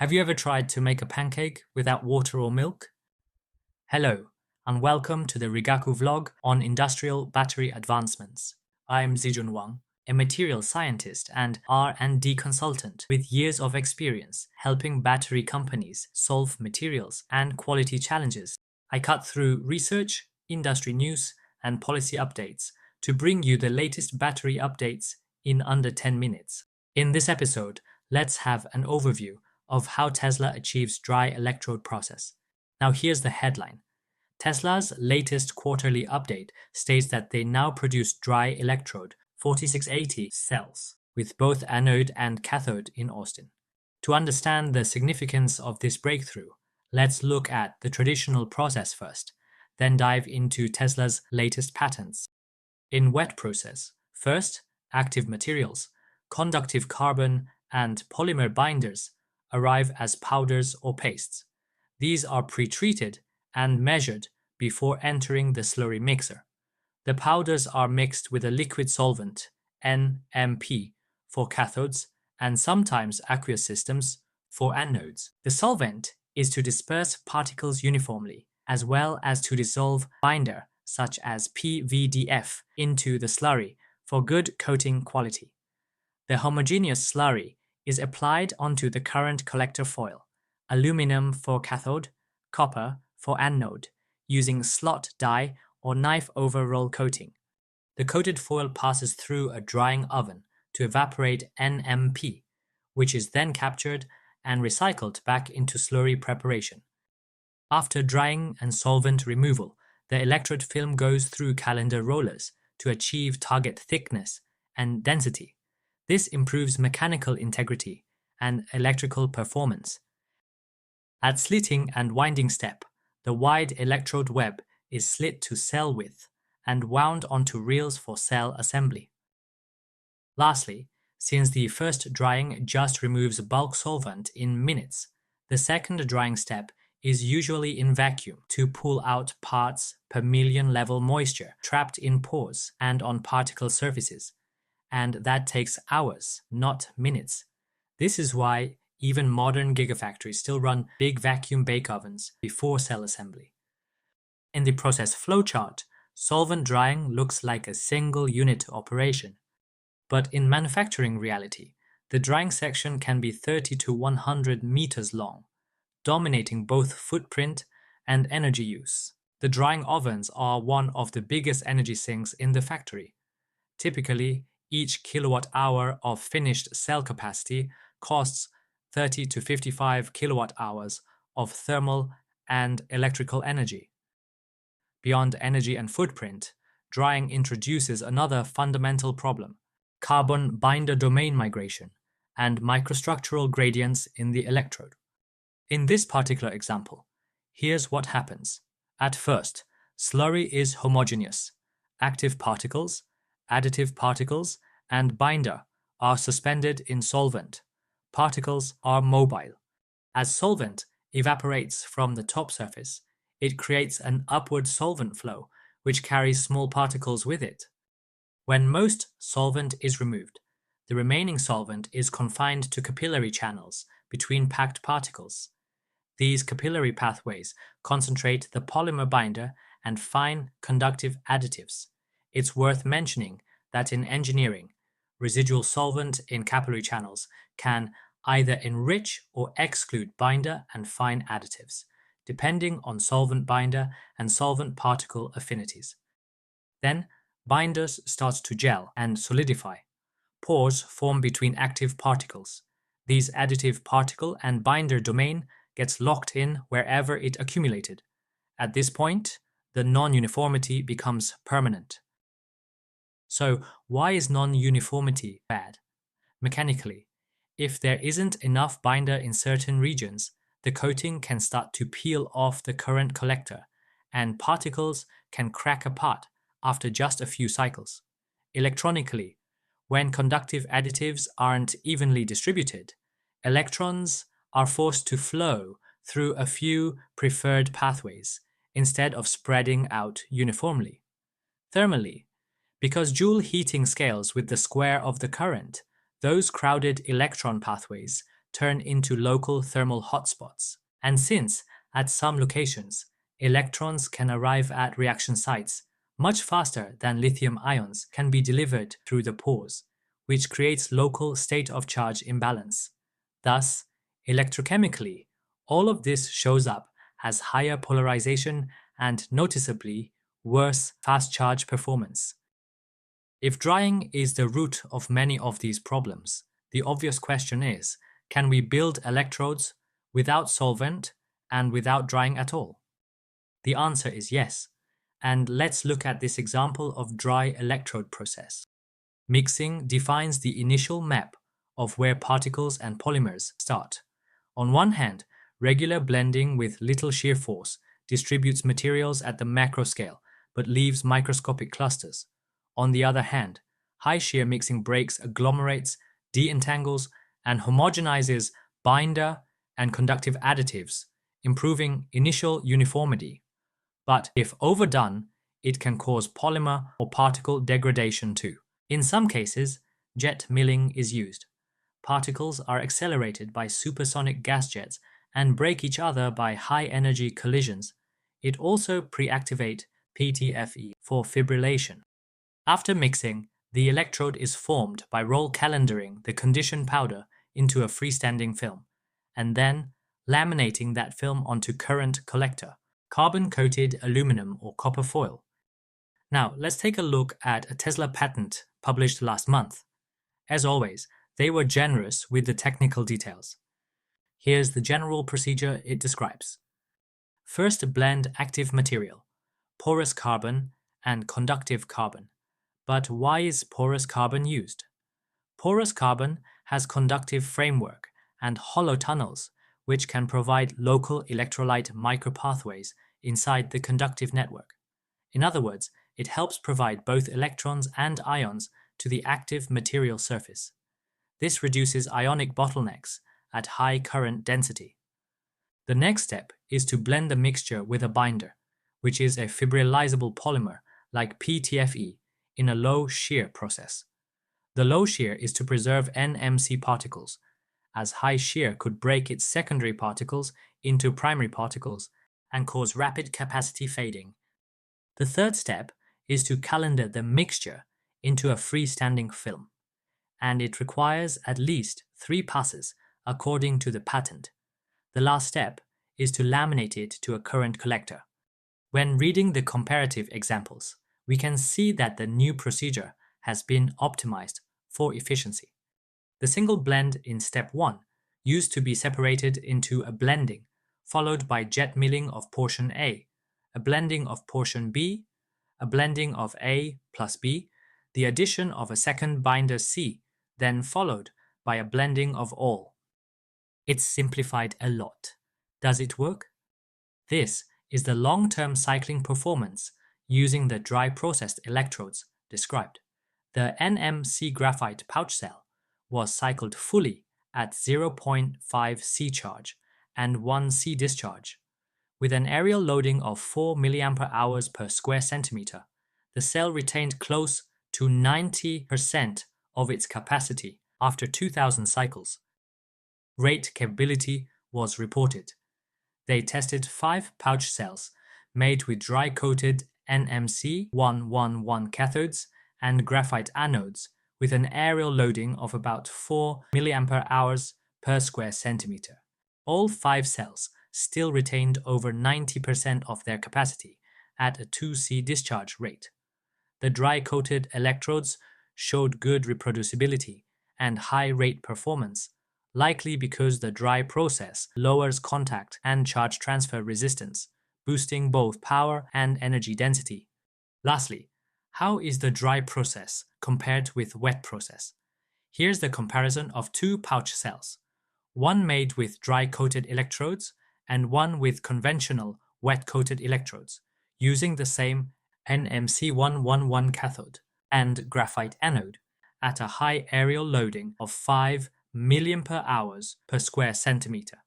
Have you ever tried to make a pancake without water or milk? Hello, and welcome to the Rigaku vlog on industrial battery advancements. I'm Zijun Wang, a material scientist and R&D consultant with years of experience helping battery companies solve materials and quality challenges. I cut through research, industry news, and policy updates to bring you the latest battery updates in under 10 minutes. In this episode, let's have an overview of how Tesla achieves dry electrode process. Now here's the headline. Tesla's latest quarterly update states that they now produce dry electrode 4680 cells with both anode and cathode in Austin. To understand the significance of this breakthrough, let's look at the traditional process first, then dive into Tesla's latest patents. In wet process, first, active materials, conductive carbon and polymer binders arrive as powders or pastes. These are pre-treated and measured before entering the slurry mixer. The powders are mixed with a liquid solvent, NMP, for cathodes and sometimes aqueous systems for anodes. The solvent is to disperse particles uniformly as well as to dissolve binder such as PVDF into the slurry for good coating quality. The homogeneous slurry is applied onto the current collector foil, aluminum for cathode, copper for anode, using slot die or knife over roll coating. The coated foil passes through a drying oven to evaporate NMP, which is then captured and recycled back into slurry preparation. After drying and solvent removal, the electrode film goes through calender rollers to achieve target thickness and density. This improves mechanical integrity and electrical performance. At slitting and winding step, the wide electrode web is slit to cell width and wound onto reels for cell assembly. Lastly, since the first drying just removes bulk solvent in minutes, the second drying step is usually in vacuum to pull out parts per million level moisture trapped in pores and on particle surfaces. And that takes hours, not minutes. This is why even modern gigafactories still run big vacuum bake ovens before cell assembly. In the process flowchart, solvent drying looks like a single unit operation. But in manufacturing reality, the drying section can be 30 to 100 meters long, dominating both footprint and energy use. The drying ovens are one of the biggest energy sinks in the factory. Typically, each kilowatt hour of finished cell capacity costs 30 to 55 kilowatt hours of thermal and electrical energy. Beyond energy and footprint, drying introduces another fundamental problem: carbon binder domain migration and microstructural gradients in the electrode. In this particular example, here's what happens. At first, slurry is homogeneous. Active particles, additive particles, and binder are suspended in solvent. Particles are mobile. As solvent evaporates from the top surface, it creates an upward solvent flow which carries small particles with it. When most solvent is removed, the remaining solvent is confined to capillary channels between packed particles. These capillary pathways concentrate the polymer binder and fine conductive additives. It's worth mentioning that in engineering, residual solvent in capillary channels can either enrich or exclude binder and fine additives, depending on solvent binder and solvent particle affinities. Then, binders start to gel and solidify. Pores form between active particles. These additive particle and binder domain gets locked in wherever it accumulated. At this point, the non-uniformity becomes permanent. So, why is non-uniformity bad? Mechanically, if there isn't enough binder in certain regions, the coating can start to peel off the current collector, and particles can crack apart after just a few cycles. Electronically, when conductive additives aren't evenly distributed, electrons are forced to flow through a few preferred pathways instead of spreading out uniformly. Thermally, because Joule heating scales with the square of the current, those crowded electron pathways turn into local thermal hotspots. And since, at some locations, electrons can arrive at reaction sites much faster than lithium ions can be delivered through the pores, which creates local state of charge imbalance. Thus, electrochemically, all of this shows up as higher polarization and noticeably worse fast charge performance. If drying is the root of many of these problems, the obvious question is, can we build electrodes without solvent and without drying at all? The answer is yes, and let's look at this example of dry electrode process. Mixing defines the initial map of where particles and polymers start. On one hand, regular blending with little shear force distributes materials at the macro scale but leaves microscopic clusters. On the other hand, high shear mixing breaks agglomerates, de-entangles, and homogenizes binder and conductive additives, improving initial uniformity. But if overdone, it can cause polymer or particle degradation too. In some cases, jet milling is used. Particles are accelerated by supersonic gas jets and break each other by high-energy collisions. It also pre-activates PTFE for fibrillation. After mixing, the electrode is formed by roll calendaring the conditioned powder into a freestanding film, and then laminating that film onto current collector, carbon-coated aluminum or copper foil. Now, let's take a look at a Tesla patent published last month. As always, they were generous with the technical details. Here's the general procedure it describes. First, blend active material, porous carbon and conductive carbon. But why is porous carbon used? Porous carbon has conductive framework and hollow tunnels, which can provide local electrolyte micropathways inside the conductive network. In other words, it helps provide both electrons and ions to the active material surface. This reduces ionic bottlenecks at high current density. The next step is to blend the mixture with a binder, which is a fibrillizable polymer like PTFE in a low shear process. The low shear is to preserve NMC particles, as high shear could break its secondary particles into primary particles and cause rapid capacity fading. The third step is to calender the mixture into a freestanding film, and it requires at least 3 passes according to the patent. The last step is to laminate it to a current collector. When reading the comparative examples, we can see that the new procedure has been optimized for efficiency. The single blend in step 1 used to be separated into a blending, followed by jet milling of portion A, a blending of portion B, a blending of A plus B, the addition of a second binder C, then followed by a blending of all. It's simplified a lot. Does it work? This is the long-term cycling performance using the dry processed electrodes described. The NMC graphite pouch cell was cycled fully at 0.5 C charge and 1 C discharge. With an aerial loading of 4 mAh per square centimeter, the cell retained close to 90% of its capacity after 2000 cycles. Rate capability was reported. They tested 5 pouch cells made with dry-coated NMC 111 cathodes and graphite anodes with an aerial loading of about 4 mAh per square centimeter. All 5 cells still retained over 90% of their capacity at a 2C discharge rate. The dry-coated electrodes showed good reproducibility and high rate performance, likely because the dry process lowers contact and charge transfer resistance, boosting both power and energy density. Lastly, how is the dry process compared with wet process? Here's the comparison of 2 pouch cells, one made with dry-coated electrodes and one with conventional wet-coated electrodes, using the same NMC 111 cathode and graphite anode at a high aerial loading of 5 mAh per square centimeter.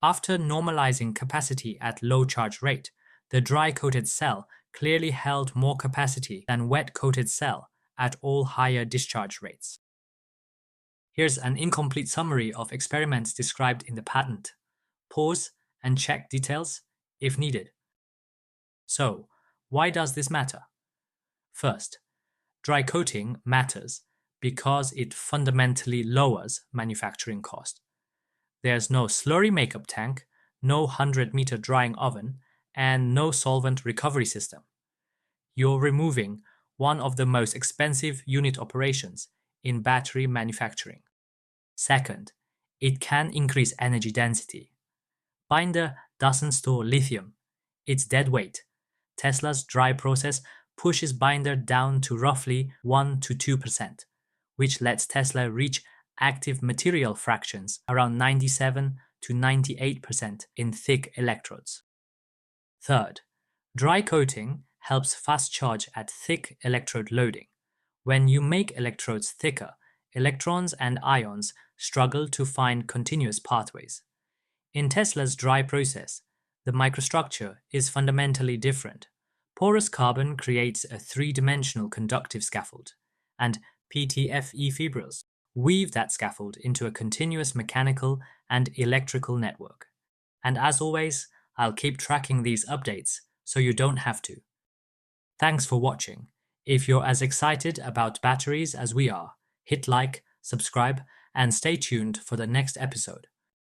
After normalizing capacity at low charge rate, the dry-coated cell clearly held more capacity than wet-coated cell at all higher discharge rates. Here's an incomplete summary of experiments described in the patent. Pause and check details if needed. So, why does this matter? First, dry coating matters because it fundamentally lowers manufacturing cost. There's no slurry makeup tank, no 100-meter drying oven, and no solvent recovery system. You're removing one of the most expensive unit operations in battery manufacturing. Second, it can increase energy density. Binder doesn't store lithium, it's dead weight. Tesla's dry process pushes binder down to roughly 1 to 2%, which lets Tesla reach active material fractions around 97 to 98% in thick electrodes. Third, dry coating helps fast charge at thick electrode loading. When you make electrodes thicker, electrons and ions struggle to find continuous pathways. In Tesla's dry process, the microstructure is fundamentally different. Porous carbon creates a three-dimensional conductive scaffold, and PTFE fibrils weave that scaffold into a continuous mechanical and electrical network. And as always, I'll keep tracking these updates so you don't have to. Thanks for watching. If you're as excited about batteries as we are, hit like, subscribe, and stay tuned for the next episode.